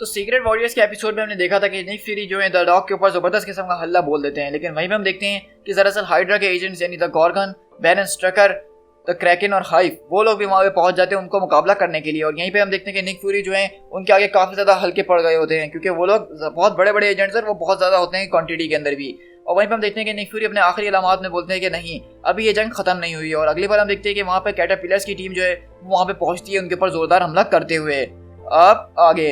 तो secret warriors के episode में हमने देखा था कि निक फ्यूरी जो है द डॉग के ऊपर जबरदस्त किस्म का हल्ला बोल देते हैं, लेकिन वहीं पे हम देखते हैं कि दरअसल हाइड्रा के एजेंट्स यानी the Gorgon, Baron Strucker, the Kraken और हाइव वो लोग भी वहाँ पे पहुंच जाते हैं उनको मुकाबला करने के लिए। और यहीं पे हम देखते हैं कि निक फ्यूरी जो है उनके आगे काफी ज्यादा हल्के पड़ गए होते हैं, क्योंकि वो लोग बहुत बड़े बड़े एजेंट्स हैं, वो बहुत ज्यादा होते हैं क्वांटिटी के अंदर भी। और वहीं पे हम देखते हैं कि निक फ्यूरी अपने आखिरी अलामात में बोलते हैं कि नहीं, अभी ये जंग खत्म नहीं हुई है। और अगली बार हम देखते हैं कि वहाँ पे कैटरपिलर्स की टीम जो है वहाँ पे पहुंचती है उनके ऊपर जोरदार हमला करते हुए। अब आगे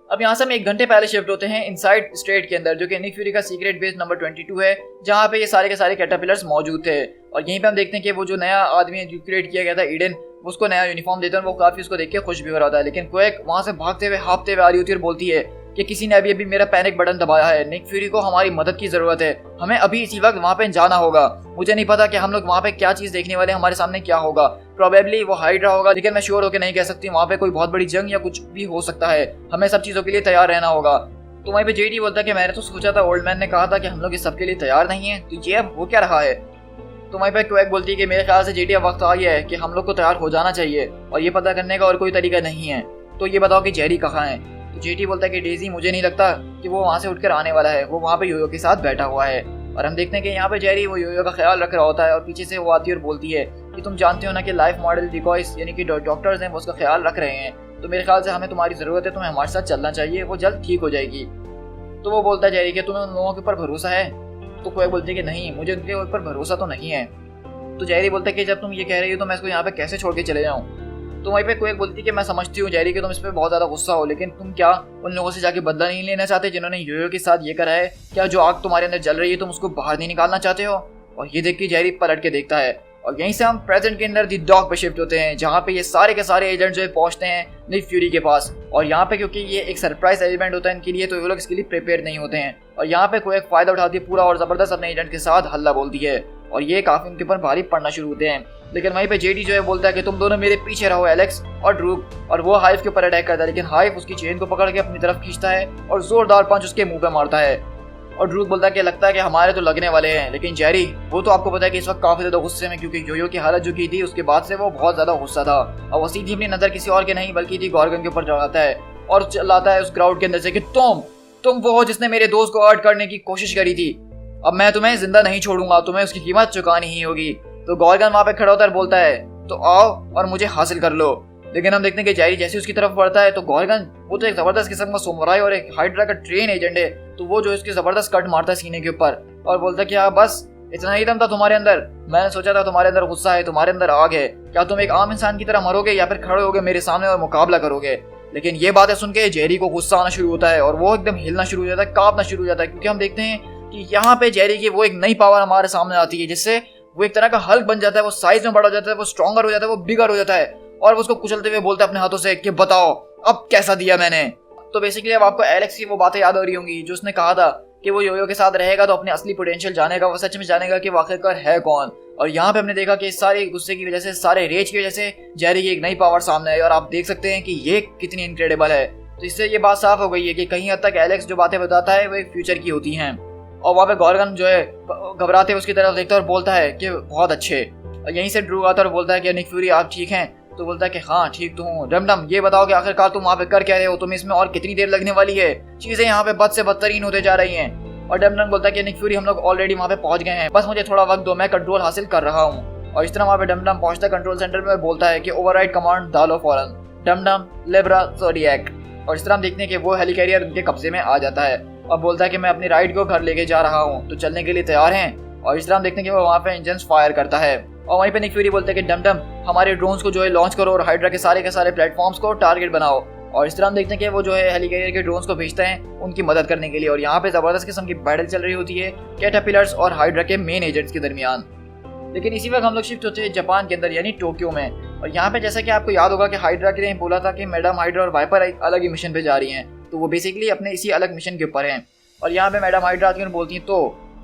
अब यहाँ से हम 1 घंटे पहले शिफ्ट होते हैं इनसाइड स्टेट के अंदर, जो कि निक फ्यूरी का सीक्रेट बेस नंबर 22 है, जहाँ पे ये सारे के सारे कैटरपिलर्स मौजूद थे। और यहीं पे हम देखते हैं कि वो जो नया आदमी है जो क्रिएट किया गया था ईडन, उसको नया यूनिफॉर्म देते हैं, वो काफी उसको देख के खुश भी हो रहा था। लेकिन क्वेक वहाँ से भागते हुए हाँफते हुए आ रही होती है और बोलती है कि किसी ने अभी मेरा पैनिक बटन दबाया है, निक फ्यूरी को हमारी मदद की जरूरत है, हमें अभी इसी वक्त वहाँ पे जाना होगा। मुझे नहीं पता कि हम लोग वहाँ पे क्या चीज देखने वाले, हमारे सामने क्या होगा, प्रोबेबली वो हाइड्रा होगा, लेकिन मैं श्योर होकर नहीं कह सकती, वहाँ पे कोई बहुत बड़ी जंग या कुछ भी हो सकता है, हमें सब चीजों के लिए तैयार रहना होगा। तो वहीं पे जेडी बोलता है कि मैंने तो सोचा था, ओल्ड मैन ने कहा था कि हम लोग इस सब के लिए तैयार नहीं है, तो ये अब हो क्या रहा है। तो वहीं पे क्वेक बोलती है कि मेरे ख्याल से जेडी अब वक्त आ गया है कि हम लोग को तैयार हो जाना चाहिए, और ये पता करने का और कोई तरीका नहीं है, तो ये बताओ कि जेरी कहाँ है। तो जेडी बोलता है कि डेजी, मुझे नहीं लगता कि वो वहाँ से उठकर आने वाला है, वो वहाँ पे योयो के साथ बैठा हुआ है। और हम देखते हैं कि यहाँ पे जेरी वो योयो का ख्याल रख रहा होता है, और पीछे से वो आती है और बोलती है कि तुम जानते हो ना कि लाइफ मॉडल डिकॉयस यानी कि डॉक्टर्स हैं वो उसका ख्याल रख रहे हैं, तो मेरे ख्याल से हमें तुम्हारी ज़रूरत है, तुम्हें हमारे साथ चलना चाहिए, वो जल्द ठीक हो जाएगी। तो वो बोलता है जेरी कि तुम्हें उन लोगों के ऊपर भरोसा है। तो कोई बोलती है कि नहीं, मुझे उनके ऊपर भरोसा तो नहीं है। तो जेरी बोलता है कि जब तुम ये कह रही हो तो मैं इसको यहाँ पे कैसे छोड़ के चले जाऊँ। तो वहीं पे कोई बोलती है कि मैं समझती हूँ जेरी कि तुम इस पर बहुत ज़्यादा गुस्सा हो, लेकिन तुम क्या उन लोगों से जाके बदला नहीं लेना चाहते जिन्होंने योयो के साथ ये करा है? क्या जो आग तुम्हारे अंदर जल रही है तुम उसको बाहर नहीं निकालना चाहते हो? और ये देख के जेरी पलट के देखता है, और यहीं से हम प्रेजेंट के अंदर दी डॉग पे शिफ्ट होते हैं, जहाँ पे ये सारे के सारे एजेंट जो है पहुंचते हैं निक फ्यूरी के पास। और यहाँ पे क्योंकि ये एक सरप्राइज एलिमेंट होता है इनके लिए, तो ये लोग इसके लिए प्रिपेयर नहीं होते हैं। और यहाँ पे कोई एक फायदा उठाती है पूरा, और जबरदस्त अपने एजेंट के साथ हल्ला बोलती है, और ये काफी उनके ऊपर भारी पड़ना शुरू होते हैं। लेकिन वहीं पे जेडी जो है बोलता है कि तुम दोनों मेरे पीछे रहो एलेक्स और ड्रूक, और वो हाइव के ऊपर अटैक करता है, लेकिन हाइव उसकी चेन को पकड़ के अपनी तरफ खींचता है और जोरदार पंच उसके मुंह पे मारता है। और ड्रूक बोलता है कि लगता है कि हमारे तो लगने वाले हैं, लेकिन जेरी वो तो आपको पता है कि इस वक्त काफी ज्यादा गुस्से में, क्योंकि योयो की हालत जो की थी उसके बाद से वो बहुत ज्यादा गुस्सा था, और वो सीधी अपनी नजर किसी और के नहीं बल्कि दी गॉर्गन के ऊपर चढ़ाता है और चिल्लाता है उस क्राउड के अंदर से कि तुम वो हो जिसने मेरे दोस्त को हर्ट करने की कोशिश करी थी, अब मैं तुम्हें जिंदा नहीं छोड़ूंगा, तुम्हें उसकी कीमत चुकानी ही होगी। तो गॉर्गन वहां पे खड़ा होता है और बोलता है तो आओ और मुझे हासिल कर लो। लेकिन हम देखते हैं कि जेरी जैसे उसकी तरफ बढ़ता है तो गॉर्गन वो तो एक जबरदस्त किस्म का सोमराई और एक हाइड्रा का ट्रेन एजेंट है, तो वो जो इसके जबरदस्त कट मारता है सीने के ऊपर और बोलता है कि हाँ बस इतना ही दम था तुम्हारे अंदर, मैंने सोचा था तुम्हारे अंदर गुस्सा है, तुम्हारे अंदर आग है, क्या तुम एक आम इंसान की तरह मरोगे या फिर खड़े होगे मेरे सामने और मुकाबला करोगे। लेकिन ये बातें सुन के जेरी को गुस्सा आना शुरू होता है और वो एकदम हिलना शुरू हो जाता है, कांपना शुरू हो जाता है, क्योंकि हम देखते हैं कि यहाँ पे जेरी की वो एक नई पावर हमारे सामने आती है, जिससे वो एक तरह का हल्क बन जाता है, वो साइज में बड़ा हो जाता है, वो स्ट्रॉन्गर हो जाता है, वो बिगर हो जाता है, और उसको कुचलते हुए बोलता है अपने हाथों से कि बताओ अब कैसा दिया मैंने। तो बेसिकली अब आपको एलेक्स की वो बातें याद हो रही होंगी जो उसने कहा था कि वो योयो के साथ रहेगा तो अपने असली पोटेंशियल जानेगा, वो सच में जानेगा कि आखिरकार है कौन। और यहाँ पे हमने देखा कि इस सारे गुस्से की वजह से, सारे रेज की वजह से जेरी की एक नई पावर सामने आई, और आप देख सकते हैं कि ये कितनी इनक्रेडिबल है। तो इससे ये बात साफ हो गई है कि कहीं हद तक एलेक्स जो बातें बताता है वो एक फ्यूचर की होती हैं। और वहाँ पे गॉर्गन जो है घबराते हुए उसकी तरफ देखता है और बोलता है कि बहुत अच्छे। और यहीं से ड्रू आता है और बोलता है कि निक फ्यूरी आप ठीक हैं? तो बोलता है कि हाँ ठीक तो हूँ। डम ये बताओ कि आखिरकार तुम वहाँ पे कर क्या रहे हो, तुम्हें इसमें और कितनी देर लगने वाली है, चीजें यहाँ पे बद से बदतरीन होते जा रही हैं। और डम बोलता है कि निक फ्यूरी हम लोग ऑलरेडी वहाँ पे पहुंच गए हैं, बस मुझे थोड़ा वक्त दो, मैं कंट्रोल हासिल कर रहा हूँ। और इस तरह वहाँ पे डम पहुंचता है कंट्रोल सेंटर में, बोलता है कि ओवरराइड कमांड डालो फौरन। डम लिब्रा ज़ोडिएक। और इस तरह हम देखते हैं कि वो हेलीकैरियर उनके कब्जे में आ जाता है और बोलता है कि मैं अपनी राइड को घर लेके जा रहा हूँ, तो चलने के लिए तैयार हैं। और इस तरह हम देखते हैं कि वो वहाँ पे इंजन फायर करता है और वहीं पे निक फ्यूरी बोलता है कि डम डम हमारे ड्रोन्स को जो है लॉन्च करो और हाइड्रा के सारे प्लेटफॉर्म्स को टारगेट बनाओ। और इस तरह हम देखते हैं कि वो जो है हेलीकैरियर के ड्रोन्स को भेजते हैं उनकी मदद करने के लिए। और यहाँ पे जबरदस्त किस्म की बैटल चल रही होती है कैटरपिलर्स और हाइड्रा के मेन एजेंट्स के दरमियान। लेकिन इसी वक्त हम लोग शिफ्ट होते हैं जापान के अंदर यानी टोक्यो में। और यहाँ पे जैसा कि आपको याद होगा कि हाइड्रा के लिए बोला था कि मैडम हाइड्रा और वाइपर एक अलग ही मिशन पे जा रही हैं, तो वो बेसिकली अपने इसी अलग मिशन के ऊपर हैं। और यहाँ पे मैडम हाइड्रा आती है और बोलती हैं तो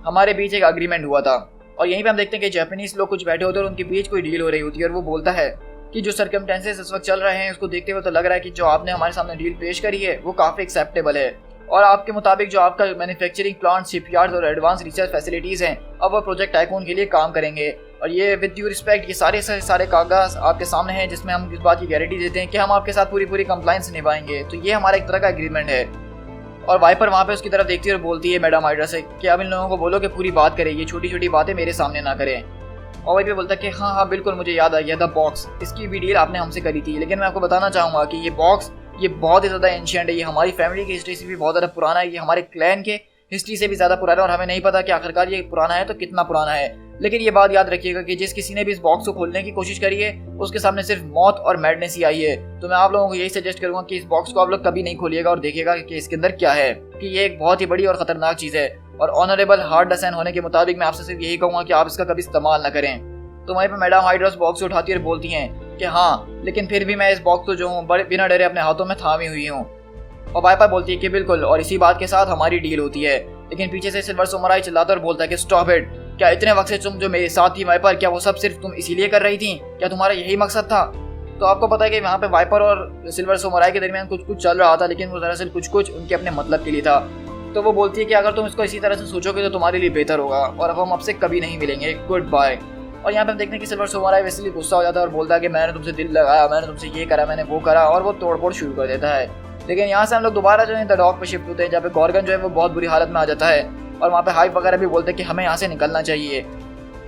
हमारे बीच एक अग्रीमेंट हुआ था। और यहीं पे हम देखते हैं कि जापानीज लोग कुछ बैठे होते हैं और उनके बीच कोई डील हो रही होती है और वो बोलता है कि जो सर्कमस्टेंसेस इस वक्त चल रहे हैं उसको देखते हुए तो लग रहा है कि जो आपने हमारे सामने डील पेश करी है वो काफ़ी एक्सेप्टेबल है और आपके मुताबिक जो आपका मैन्युफैक्चरिंग प्लांट, शिपयार्ड्स और एडवांस रिसर्च फैसिलिटीज़ हैं अब वो प्रोजेक्ट टाइकून के लिए काम करेंगे। और ये विद ड्यू रिस्पेक्ट ये सारे कागज आपके सामने हैं जिसमें हम इस बात की गारंटी देते हैं कि हम आपके साथ पूरी कंप्लाइंस निभाएंगे। तो ये हमारा एक तरह का एग्रीमेंट है। और वाइपर वहाँ पे उसकी तरफ देखती है और बोलती है मैडम हाइड्रा से कि अब इन लोगों को बोलो कि पूरी बात करें, ये छोटी छोटी बातें मेरे सामने ना करें। और वही पे बोलता है कि हाँ बिल्कुल मुझे याद आ गया द बॉक्स, इसकी भी डील आपने हमसे करी थी। लेकिन मैं आपको बताना चाहूँगा कि ये बॉक्स ये बहुत ही ज़्यादा एंशिएंट है, ये हमारी फैमिली की हिस्ट्री से भी बहुत ज़्यादा पुराना है, ये हमारे क्लैन के हिस्ट्री से भी ज़्यादा पुराना है और हमें नहीं पता कि आखिरकार ये पुराना है तो कितना पुराना है। लेकिन ये बात याद रखिएगा कि जिस किसी ने भी इस बॉक्स को खोलने की कोशिश करी है उसके सामने सिर्फ मौत और मैडनेस ही आई है। तो मैं आप लोगों को यही सजेस्ट करूंगा कि इस बॉक्स को आप लोग कभी नहीं खोलिएगा और देखिएगा कि इसके अंदर क्या है, कि ये एक बहुत ही बड़ी और खतरनाक चीज़ है। और ऑनरेबल हार्ड डसन होने के मुताबिक मैं आपसे सिर्फ यही कहूँगा कि आप इसका कभी इस्तेमाल ना करें। तो वहीं पर मैडम हाइड्रा बॉक्स उठाती है और बोलती हैं कि हाँ लेकिन फिर भी मैं इस बॉक्स को जो हूँ बिना डरे अपने हाथों में थामी हुई हूँ। और वाइपर बोलती है कि बिल्कुल, और इसी बात के साथ हमारी डील होती है। लेकिन पीछे से सिल्वर समुराई चिल्लाता और बोलता है कि स्टॉप इट, क्या इतने वक्त से तुम जो मेरे साथ थी वाइपर, क्या वो सब सिर्फ तुम इसीलिए कर रही थी? क्या तुम्हारा यही मकसद था? तो आपको पता है कि वहाँ पे वाइपर और सिल्वर समुराई के दरमियान कुछ चल रहा था, लेकिन वो दरअसल कुछ उनके अपने मतलब के लिए था। तो वो बोलती है कि अगर तुम इसको इसी तरह से सोचोगे तो तुम्हारे लिए बेहतर होगा और अब हम आपसे कभी नहीं मिलेंगे, गुड बाय। और यहाँ पे हम देखते हैं कि सिल्वर समुराई वैसे गुस्सा हो जाता है और बोलता है कि मैंने तुमसे दिल लगाया, मैंने तुमसे ये करा, मैंने वो करा, और वो तोड़फोड़ शुरू कर देता है। लेकिन यहाँ से हम लोग दोबारा जो है द डॉक पे शिफ्ट होते हैं जहाँ पे गॉर्गन जो है वो बहुत बुरी हालत में आ जाता है और वहाँ पे हाइप वगैरह भी बोलते हैं कि हमें यहाँ से निकलना चाहिए।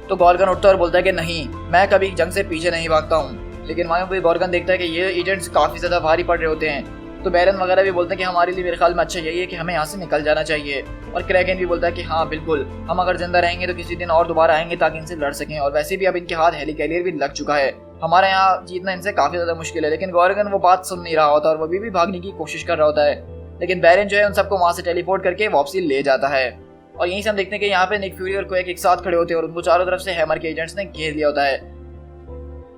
तो गॉर्गन उठता है और बोलता है कि नहीं, मैं कभी जंग से पीछे नहीं भागता हूँ। लेकिन वहाँ पे गॉर्गन देखता है कि ये एजेंट्स काफ़ी ज़्यादा भारी पड़ रहे होते हैं। तो बैरन वगैरह भी बोलते हैं कि हमारे लिए मेरे ख्याल में अच्छा यही है कि हमें यहाँ से निकल जाना चाहिए। और क्रैगन भी बोलता है कि हाँ बिल्कुल, हम अगर जिंदा रहेंगे तो किसी दिन और दोबारा आएंगे ताकि इनसे लड़ सकें, और वैसे भी अब इनके हाथ हेलीकैरियर भी लग चुका है, हमारे यहाँ जीतना इनसे काफ़ी ज़्यादा मुश्किल है। लेकिन गॉर्गन वो बात सुन नहीं रहा होता और वो भी भागने की कोशिश कर रहा होता है। लेकिन बैरन जो है उन सबको वहाँ से टेलीपोर्ट करके वापसी ले जाता है। और यहीं से हम देखते हैं कि यहाँ पे निक फ्यूरी और क्वेक एक साथ खड़े होते हैं और उनको चारों तरफ से हैमर के एजेंट्स ने घेर लिया होता है।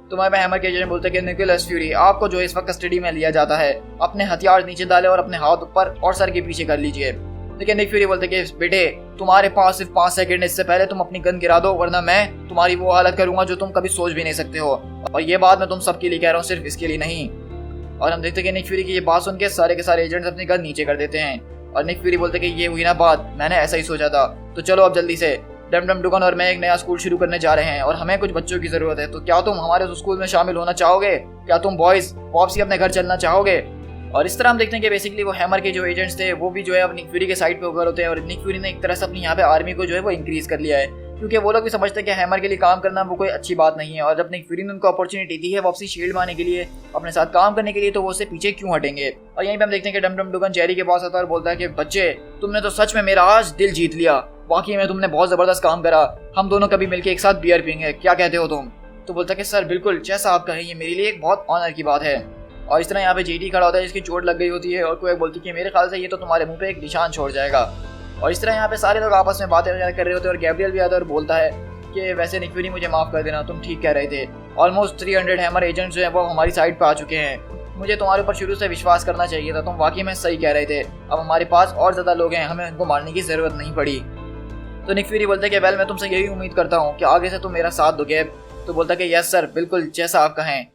तो मैं हैमर के एजेंट बोलते हैं कि निकोलस फ्यूरी, आपको जो इस वक्त कस्टडी में लिया जाता है, अपने हथियार नीचे डाले और अपने हाथ ऊपर और सर के पीछे कर लीजिए। लेकिन निक फ्यूरी बोलते हैं कि बेटे तुम्हारे पास सिर्फ 5 सेकंड, इससे पहले तुम अपनी गन गिरा दो वरना मैं तुम्हारी वो हालत करूंगा जो तुम कभी सोच भी नहीं सकते हो। और ये बात मैं तुम सबके लिए कह रहा हूँ, सिर्फ इसके लिए नहीं। और हम देखते हैं कि निक फ्यूरी की ये बात सुन के सारे एजेंट्स अपनी गन नीचे कर देते हैं। और निक फ्यूरी बोलते हैं कि ये हुई ना बात, मैंने ऐसा ही सोचा था। तो चलो अब जल्दी से, डम डम डुगन और मैं एक नया स्कूल शुरू करने जा रहे हैं और हमें कुछ बच्चों की जरूरत है। तो क्या तुम हमारे उस स्कूल में शामिल होना चाहोगे? क्या तुम बॉयज वापसी अपने घर चलना चाहोगे? और इस तरह हम देखते हैं कि बेसिकली वो हैमर के जो एजेंट्स थे वो भी जो है अब निक फ्यूरी के साइड पे उभर होते हैं। और निक फ्यूरी ने एक तरह से अपनी यहाँ पे आर्मी को जो है वो इंक्रीज कर लिया है, क्योंकि वो लोग भी समझते हैं कि हैमर के लिए काम करना वो कोई अच्छी बात नहीं है। और जब निक फ्यूरी ने उनको अपॉर्चुनिटी दी है वापसी शील्ड मारने के लिए, अपने साथ काम करने के लिए, तो वो उससे पीछे क्यों हटेंगे? और यहीं पे हम देखते हैं कि डम डम डुगन जेरी के पास आता है और बोलता है कि बच्चे तुमने तो सच में मेरा आज दिल जीत लिया, वाकई में तुमने बहुत ज़बरदस्त काम करा, हम दोनों कभी मिलकर एक साथ बियर पियेंगे, क्या कहते हो तुम? तो बोलता है कि सर बिल्कुल, जैसा आप कहें, ये मेरे लिए एक बहुत ऑनर की बात है। और इस तरह यहाँ पे जीटी खड़ा होता है जिसकी चोट लग गई होती है और कोई बोलती है कि मेरे ख्याल से ये तो तुम्हारे मुंह पे एक निशान छोड़ जाएगा। और इस तरह यहाँ पे सारे लोग आपस में बातें वगैरह कर रहे होते हैं और गैब्रियल भी आता है और बोलता है कि वैसे निक फ्यूरी मुझे माफ़ कर देना, तुम ठीक कह रहे थे, ऑलमोस्ट 300 हैमर एजेंट्स जो हैं वो हमारी साइड पर आ चुके हैं, मुझे तुम्हारे ऊपर शुरू से विश्वास करना चाहिए था, तुम वाकई में सही कह रहे थे, अब हमारे पास और ज़्यादा लोग हैं, हमें उनको मारने की ज़रूरत नहीं पड़ी। तो निक फ्यूरी बोलते हैं कि वेल मैं तुमसे यही उम्मीद करता हूँ कि आगे से तुम मेरा साथ दोगे। तो बोलता है कि यस सर बिल्कुल, जैसा आप कहें।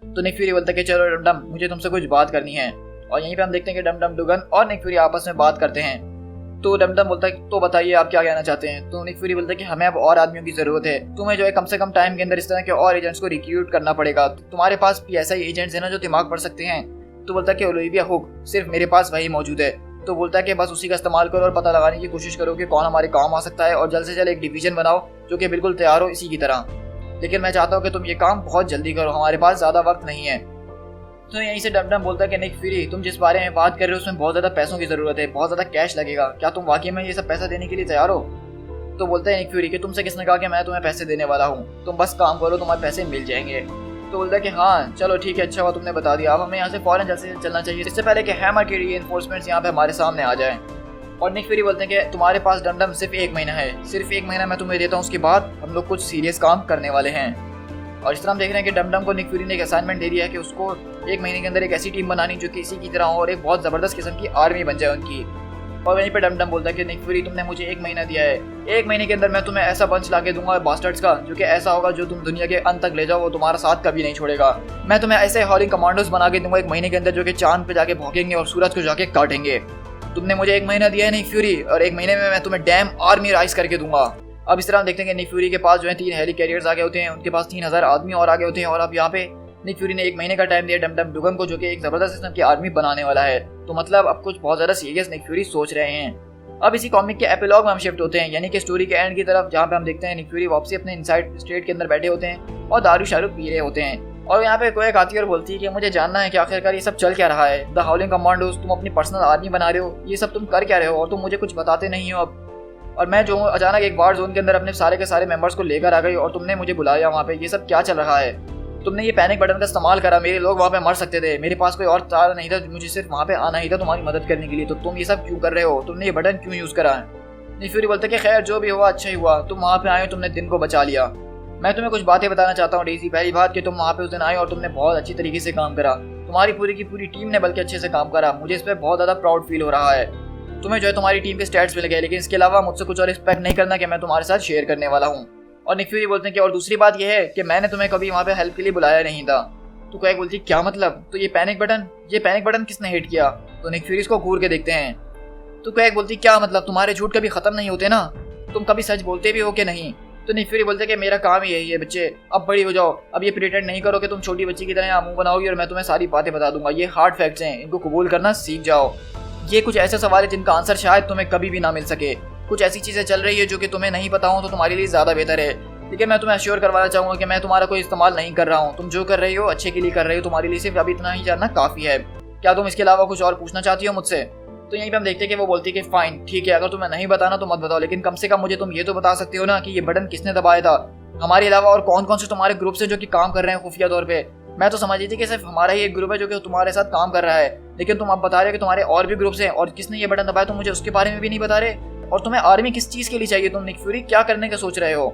तो निक फ्यूरी बोलता है कि चलो डम डम, मुझे तुमसे कुछ बात करनी है। और यहीं पे हम देखते हैं कि डम डम डुगन और निक फ्यूरी आपस में बात करते हैं। तो डम डम बोलता है तो बताइए आप क्या कहना चाहते हैं? तो निक फ्यूरी बोलता है कि हमें अब और आदमियों की जरूरत है, तुम्हें जो है कम से कम टाइम के अंदर इस तरह के और एजेंट्स को रिक्रूट करना पड़ेगा, तुम्हारे पास भी ऐसा ही एजेंट्स है ना जो दिमाग पढ़ सकते हैं? तो बोलता है कि ओलिविया हुक, सिर्फ मेरे पास वही मौजूद है। तो बोलता है कि बस उसी का इस्तेमाल करो और पता लगाने की कोशिश करो कि कौन हमारे काम आ सकता है और जल्द से जल्द एक डिवीजन बनाओ जो कि बिल्कुल तैयार हो इसी की तरह। लेकिन मैं चाहता हूँ कि तुम ये काम बहुत जल्दी करो, हमारे पास ज़्यादा वक्त नहीं है। तो यहीं से डम डम बोलता है कि निक फ्यूरी, तुम जिस बारे में बात कर रहे हो उसमें बहुत ज़्यादा पैसों की ज़रूरत है, बहुत ज़्यादा कैश लगेगा, क्या तुम वाकई में ये सब पैसा देने के लिए तैयार हो? तो बोलता है निक फ्यूरी कि तुमसे किसने कहा कि मैं तुम्हें पैसे देने वाला हूँ, तुम बस काम करो, तुम्हारे पैसे मिल जाएंगे। तो बोलता है कि हाँ चलो ठीक है, अच्छा हुआ तुमने बता दिया, अब हमें यहाँ से फौरन जल्द से जल्द चलना चाहिए, इससे पहले कि हैमर के रीइंफोर्समेंट्स यहाँ पे हमारे सामने आ जाए। और निक फ्यूरी बोलते हैं कि तुम्हारे पास डम डम सिर्फ 1 महीना है, सिर्फ 1 महीना मैं तुम्हें देता हूँ, उसके बाद हम लोग कुछ सीरियस काम करने वाले हैं। और इस तरह हम देख रहे हैं कि डम डम को निक फ्यूरी ने एक असाइनमेंट दे दिया है कि उसको 1 महीने के अंदर एक ऐसी टीम बनानी जो कि इसी की तरह हो और एक बहुत ज़बरदस्त किस्म की आर्मी बन जाए उनकी। और वहीं पे डम डम बोलता है कि निक फ्यूरी, तुमने मुझे 1 महीना दिया है, 1 महीने के अंदर मैं तुम्हें ऐसा बंच ला के दूंगा बास्टर्ड्स का, जो कि ऐसा होगा जो तुम दुनिया के अंत तक ले जाओ, वो तुम्हारा साथ कभी नहीं छोड़ेगा। मैं तुम्हें ऐसे हॉलिंग कमांडोज बना के दूंगा 1 महीने के अंदर, जो कि चांद पे जाके भौंकेंगे और सूरज को जाके काटेंगे। तुमने मुझे 1 महीना दिया है निक फ्यूरी, और 1 महीने में मैं तुम्हें डैम आर्मी राइज करके दूंगा। अब इस तरह हम देखते हैं कि निक फ्यूरी के पास जो है 3 हेली कैरियर्स आगे होते हैं, उनके पास 3000 आदमी और आगे होते हैं। और अब यहाँ पे निक फ्यूरी ने 1 महीने का टाइम दिया डम डम डुगन को, जो कि एक जबरदस्त किस्म की आर्मी बनाने वाला है। तो मतलब अब कुछ बहुत ज्यादा सीरियस निक फ्यूरी सोच रहे हैं। अब इसी कॉमिक के एपिलॉग में हम शिफ्ट होते हैं, यानी कि स्टोरी के एंड की तरफ, जहाँ पे हम देखते हैं निक फ्यूरी वापसी अपने इनसाइड स्टेट के अंदर बैठे होते हैं और दारू शारू पी रहे होते हैं। और यहाँ पे कोई आती है और बोलती है कि मुझे जानना है कि आखिरकार ये सब चल क्या रहा है, द हाउलिंग कमांडोज, तुम अपनी पर्सनल आर्मी बना रहे हो, ये सब तुम कर क्या रहे हो और तुम मुझे कुछ बताते नहीं हो अब। और मैं जो हूँ अचानक एक वार जोन के अंदर अपने सारे के सारे मेंबर्स को लेकर आ गई और तुमने मुझे बुलाया वहाँ पे, ये सब क्या चल रहा है? तुमने ये पैनिक बटन का इस्तेमाल करा, मेरे लोग वहाँ पे मर सकते थे, मेरे पास कोई और चारा नहीं था, मुझे सिर्फ वहाँ पे आना ही था तुम्हारी मदद करने के लिए, तो तुम ये सब क्यों कर रहे हो? तुमने ये बटन क्यों यूज़ करा है? निक फ्यूरी बोलते कि खैर जो भी हुआ अच्छा ही हुआ, तुम वहाँ पे आए हो, तुमने दिन को बचा लिया। मैं तुम्हें कुछ बातें बताना चाहता हूँ डेज़ी। पहली बात कि तुम वहाँ पे उस दिन आए और तुमने बहुत अच्छी तरीके से काम करा, तुम्हारी पूरी की पूरी टीम ने बल्कि अच्छे से काम करा, मुझे इस पर बहुत ज़्यादा प्राउड फील हो रहा है। तुम्हें जो है तुम्हारी टीम के स्टैट्स मिल गए, लेकिन इसके अलावा मुझसे कुछ और एक्सपेक्ट नहीं करना कि मैं तुम्हारे साथ शेयर करने वाला हूँ। और निक फ्यूरी बोलते हैं कि और दूसरी बात यह है कि मैंने तुम्हें कभी वहाँ पे हेल्प के लिए बुलाया नहीं था। तो क्वेग बोलती क्या मतलब? तो ये पैनिक बटन किसने हिट किया? तो निक फ्यूरी इसको घूर के देखते हैं। तो क्वेग बोलती क्या मतलब, तुम्हारे झूठ कभी खत्म नहीं होते ना, तुम कभी सच बोलते भी हो कि नहीं? तो निक फ्यूरी बोलते कि मेरा काम ही यही है बच्चे, अब बड़ी हो जाओ, अब ये प्रिटेंड नहीं करो कि तुम छोटी बच्ची की तरह मुंह बनाओगी और मैं तुम्हें सारी बातें बता दूंगा, ये हार्ड फैक्ट्स हैं, इनको कबूल करना सीख जाओ। ये कुछ ऐसे सवाल है जिनका आंसर शायद तुम्हें कभी भी ना मिल सके, कुछ ऐसी चीज़ें चल रही है जो कि तुम्हें नहीं पता हो तो तुम्हारे लिए ज़्यादा बेहतर है। लेकिन मैं तुम्हें अश्योर करवाना चाहूँगा कि मैं तुम्हारा कोई इस्तेमाल नहीं कर रहा हूँ, तुम जो कर रही हो अच्छे के लिए कर रही हो, तुम्हारे लिए सिर्फ अभी इतना ही जानना काफ़ी है। क्या तुम इसके अलावा कुछ और पूछना चाहती हो मुझसे? तो यहीं पे हम देखते हैं कि वो बोलती है कि फाइन ठीक है, अगर तुम्हें नहीं बताना तो मत बताओ, लेकिन कम से कम मुझे तुम ये तो बता सकते हो ना कि ये बटन किसने दबाया था, हमारे अलावा और कौन कौन से तुम्हारे ग्रुप से जो कि काम कर रहे हैं खुफिया तौर पे। मैं तो समझ रही थी कि सिर्फ हमारा ही एक ग्रुप है जो कि तुम्हारे साथ काम कर रहा है, लेकिन तुम अब बता रहे हो कि तुम्हारे और भी ग्रुप्स हैं, और किसने ये बटन दबाया तुम मुझे उसके बारे में भी नहीं बता रहे। और तुम्हें आर्मी किस चीज़ के लिए चाहिए? तुम निक फ्यूरी क्या करने का सोच रहे हो?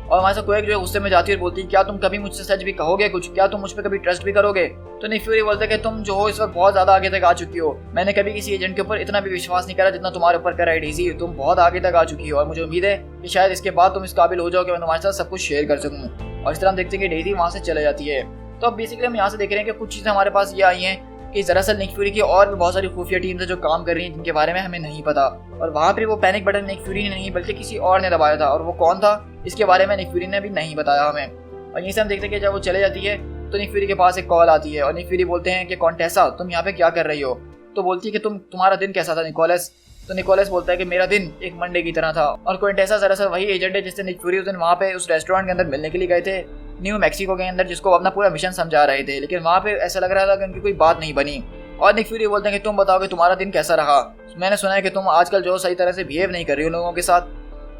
और हमारे साथ क्वेग जो है गुस्से में जाती है और बोलती है क्या तुम कभी मुझसे सच भी कहोगे कुछ, क्या तुम मुझ पर कभी ट्रस्ट भी करोगे? तो निक फ्यूरी बोलते हैं कि तुम जो हो इस वक्त बहुत ज़्यादा आगे तक आ चुकी हो, मैंने कभी किसी एजेंट के ऊपर इतना भी विश्वास नहीं करा जितना तुम्हारे ऊपर करा है डेज़ी, तुम बहुत आगे तक आ चुकी हो और मुझे उम्मीद है कि शायद इसके बाद तुम इस काबिल हो जाओ कि मैं तुम्हारे साथ सब कुछ शेयर कर सकूँ। और इस तरह हम देखते हैं कि डेज़ी वहाँ से चले जाती है। तो अब बेसिकली हम यहाँ से देख रहे हैं कि कुछ चीज़ें हमारे पास ये आई हैं कि दरअसल निक फ्यूरी की और भी बहुत सारी खुफिया टीम्स है जो काम कर रही हैं जिनके बारे में हमें नहीं पता, और वहाँ पर वो पैनिक बटन निक फ्यूरी ने नहीं बल्कि किसी और ने दबाया था, और वो कौन था इसके बारे में निक फ्यूरी ने भी नहीं बताया हमें। और यहीं से हम देखते हैं कि जब वो चले जाती है तो निक फ्यूरी के पास एक कॉल आती है और निक फ्यूरी बोलते हैं कि कॉन्टेसा तुम यहाँ पे क्या कर रही हो? तो बोलती है कि तुम्हारा दिन कैसा था निकोलस? तो निकोलस बोलता है कि मेरा दिन एक मंडे की तरह था। और क्विंटेसा दरअसल वही एजेंट है जिससे निक फ्यूरी उस दिन वहाँ पे उस रेस्टोरेंट के अंदर मिलने के लिए गए थे न्यू मैक्सिको के अंदर, जिसको अपना पूरा मिशन समझा रहे थे, लेकिन वहाँ पे ऐसा लग रहा था कि उनकी कोई बात नहीं बनी। और निक फ्यूरी बोलते हैं कि तुम बताओ कि तुम्हारा दिन कैसा रहा? मैंने सुना है कि तुम आजकल जो सही तरह से बिहेव नहीं कर रही हो लोगों के साथ।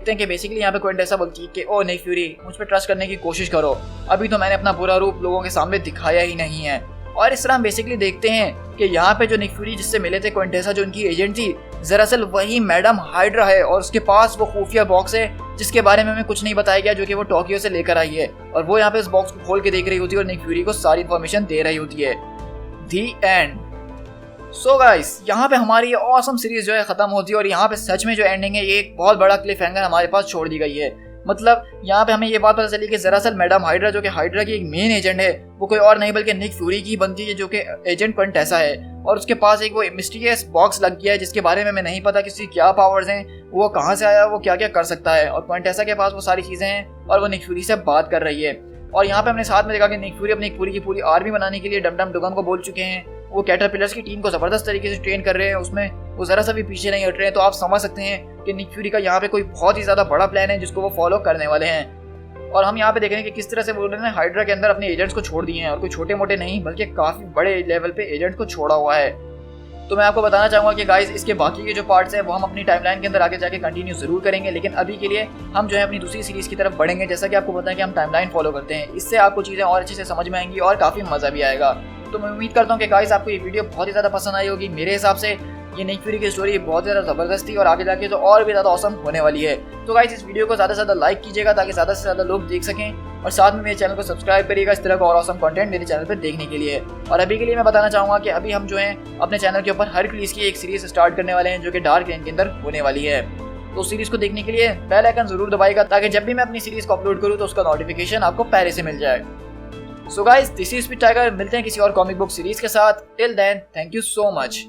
कि बेसिकली यहाँ पे क्विंटेसा बोलती है कि ओ निक फ्यूरी मुझ पर ट्रस्ट करने की कोशिश करो, अभी तो मैंने अपना बुरा रूप लोगों के सामने दिखाया ही नहीं है। और इस तरह हम बेसिकली देखते हैं कि यहाँ पे जो निक फ्यूरी जिससे मिले थे क्विंटेसा जो उनकी एजेंट थी, दरअसल वही मैडम हाइड्रा है, और उसके पास वो खुफिया बॉक्स है जिसके बारे में हमें कुछ नहीं बताया गया, जो कि वो टोक्यो से लेकर आई है, और वो यहाँ पे इस बॉक्स को खोल के देख रही होती है और निक फ्यूरी को सारी इन्फॉर्मेशन दे रही होती है। दी एंड। सो गाइस यहाँ पे हमारी ये ऑसम सीरीज जो है खत्म होती है, और यहाँ पे सच में जो एंडिंग है ये एक बहुत बड़ा क्लिफ हैंगर हमारे पास छोड़ दी गई है। मतलब यहाँ पे हमें ये बात पता चली कि दरअसल मैडम हाइड्रा जो कि हाइड्रा की एक मेन एजेंट है वो कोई और नहीं बल्कि निक फ्यूरी की बनती है, जो कि एजेंट क्विंटेसा है, और उसके पास एक वो मिस्टीरियस बॉक्स लग गया है जिसके बारे में हमें नहीं पता किसी क्या पावर्स हैं, वो कहाँ से आया, वो क्या क्या कर सकता है, और क्विंटेसा के पास वो सारी चीज़ें हैं और वो निक फ्यूरी से बात कर रही है। और यहाँ पे हमने साथ में देखा कि निक फ्यूरी अपनी पूरी की पूरी आर्मी बनाने के लिए डम डम डुगन को बोल चुके हैं, वो कैटरपिलर्स की टीम को ज़बरदस्त तरीके से ट्रेन कर रहे हैं, उसमें वो ज़रा सा भी पीछे नहीं हट रहे हैं। तो आप समझ सकते हैं कि निक फ्यूरी का यहाँ पे कोई बहुत ही ज़्यादा बड़ा प्लान है जिसको वो फॉलो करने वाले हैं। और हम यहाँ पे देख रहे हैं कि किस तरह से वो उन्होंने हाइड्रा के अंदर अपने एजेंट्स को छोड़ दिए हैं, और कोई छोटे मोटे नहीं बल्कि काफ़ी बड़े लेवल पे एजेंट को छोड़ा हुआ है। तो मैं आपको बताना चाहूँगा कि गाइस इसके बाकी के जो पार्ट्स हैं वो हम अपनी टाइमलाइन के अंदर आगे जाके कंटिन्यू जरूर करेंगे, लेकिन अभी के लिए हम जो है अपनी दूसरी सीरीज़ की तरफ बढ़ेंगे। जैसा कि आपको पता है कि हम टाइमलाइन फॉलो करते हैं, इससे आपको चीज़ें और अच्छे से समझ में आएंगी और काफ़ी मज़ा भी आएगा। तो मैं उम्मीद करता हूँ कि गाइस आपको ये वीडियो बहुत ही ज़्यादा पसंद आई होगी। मेरे हिसाब से ये निक फ्यूरी की स्टोरी बहुत ज़्यादा ज़बरदस्त थी और आगे जाके तो और भी ज़्यादा औसम होने वाली है। तो गाइस इस वीडियो को ज़्यादा से ज़्यादा लाइक कीजिएगा ताकि ज़्यादा से ज़्यादा लोग देख सकें, और साथ में मेरे चैनल को सब्सक्राइब करिएगा इस तरह का और औसम कंटेंट मेरे चैनल पर देखने के लिए। और अभी के लिए मैं बताना चाहूँगा कि अभी हम जो है अपने चैनल के ऊपर हरक्यूलिस की एक सीरीज़ स्टार्ट करने वाले हैं जो कि डार्क रेन के अंदर होने वाली है। तो उस सीरीज़ को देखने के लिए बेल आइकन जरूर दबाएगा ताकि जब भी मैं अपनी सीरीज़ को अपलोड करूँ तो उसका नोटिफिकेशन आपको पहले से मिल जाए। So guys this is speed tiger, मिलते हैं किसी और कॉमिक बुक सीरीज के साथ। Till then thank you so much.